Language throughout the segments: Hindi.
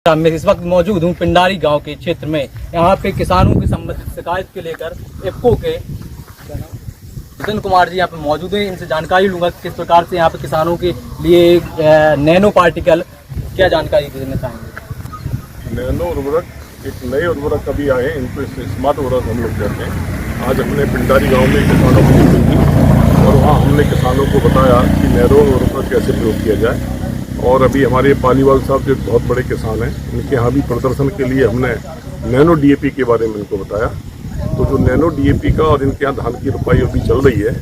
अच्छा, मैं इस वक्त मौजूद हूँ पिंडारी गांव के क्षेत्र में। यहाँ पे किसानों की संबंधित शिकायत के लेकर इफ्को के जितेंद्र कुमार जी यहाँ पे मौजूद हैं। इनसे जानकारी लूंगा किस प्रकार से यहाँ पे किसानों के लिए नैनो पार्टिकल, क्या जानकारी देना चाहेंगे। नैनो उर्वरक एक नए उर्वरक अभी आए हैं, इनको स्मार्ट उर्वरक हम लोग कहते हैं। आज हमने पिंडारी गांव में किसानों को मीटिंग की और वहाँ हमने किसानों को बताया कि नैनो उर्वरक कैसे प्रयोग किया जाए। और अभी हमारे पालीवाल साहब जो बहुत बड़े किसान हैं, इनके यहाँ भी प्रदर्शन के लिए हमने नैनो DAP के बारे में इनको बताया। तो जो नैनो DAP का, और इनके यहाँ धान की रोपाई अभी चल रही है,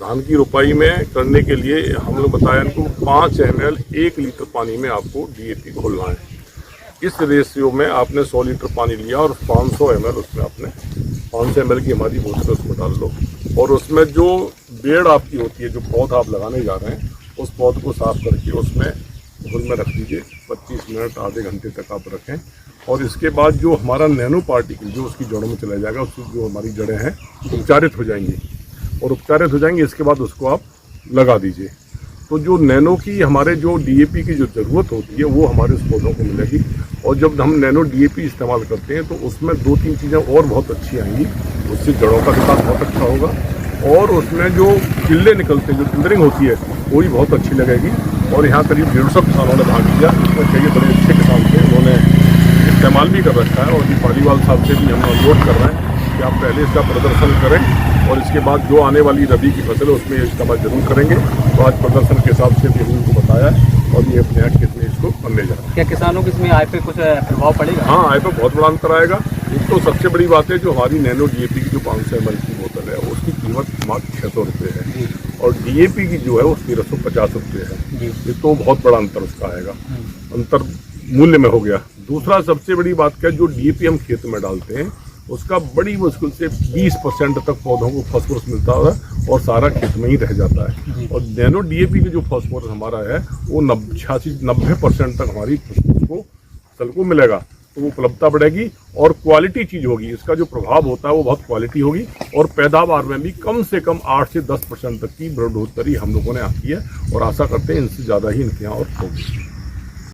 धान की रोपाई में करने के लिए हम लोग बताया इनको 5 ml 1 लीटर पानी में आपको DAP घोलना है। इस रेशियो में आपने 100 लीटर पानी लिया और 500 ml उसमें आपने 500 ml की हमारी बोतल उसमें डाल लो। और उसमें जो बेड़ आपकी होती है, जो पौधा आप लगाने जा रहे हैं, उस पौध को साफ करके उसमें घुल में रख दीजिए। 25 मिनट आधे घंटे तक आप रखें। और इसके बाद जो हमारा नैनो पार्टिकल जो उसकी जड़ों में चला जाएगा, उसकी जो हमारी जड़ें हैं उपचारित हो जाएंगी। और उपचारित हो जाएंगी, इसके बाद उसको आप लगा दीजिए। तो जो नैनो की हमारे जो DAP की जो ज़रूरत होती है वो हमारे उस पौधों को मिलेगी। और जब हम नैनो DAP इस्तेमाल करते हैं तो उसमें 2-3 चीज़ें और बहुत अच्छी आएंगी। उससे जड़ों का विकास बहुत अच्छा होगा और उसमें जो किल्ले निकलते हैं, जो किल्लरिंग होती है, वो भी बहुत अच्छी लगेगी। और यहाँ करीब 150 किसानों ने भाग लिया। इसमें कई बड़े अच्छे किसान थे, उन्होंने इस्तेमाल भी कर रखा है। और अभी पालीवाल साहब से भी हम अनुरोध कर रहे हैं कि आप पहले इसका प्रदर्शन करें और इसके बाद जो आने वाली रबी की फसल है उसमें इस्तेमाल जरूर करेंगे। तो आज प्रदर्शन के हिसाब से भी उनको बताया है और ये अपने यहाँ खेत में इसको बनने जा रहा है। क्या किसानों की इसमें आय पे कुछ प्रभाव पड़ेगा? हाँ, आय पे बहुत बड़ा अंतर आएगा। एक तो सबसे बड़ी बात है, जो हमारी नैनो DAP की जो 500 ml की बोतल है उसकी कीमत मात्र 600 रुपये है और DAP की जो है वो 1350 रुपये है। ये तो बहुत बड़ा अंतर उसका आएगा, अंतर मूल्य में हो गया। दूसरा सबसे बड़ी बात क्या है, जो DAP हम खेत में डालते हैं उसका बड़ी मुश्किल से 20% तक पौधों को फास्फोरस मिलता है और सारा खेत में ही रह जाता है। और नैनो DAP की जो फास्फोरस हमारा है वो 86-90% तक हमारी फसल को मिलेगा। तो वो उपलब्धता बढ़ेगी और क्वालिटी चीज़ होगी। इसका जो प्रभाव होता है वो बहुत क्वालिटी होगी और पैदावार में भी कम से कम 8 से 10% तक की बढ़ोतरी हम लोगों ने आती है और आशा करते हैं इनसे ज़्यादा ही इनके यहाँ और होगी।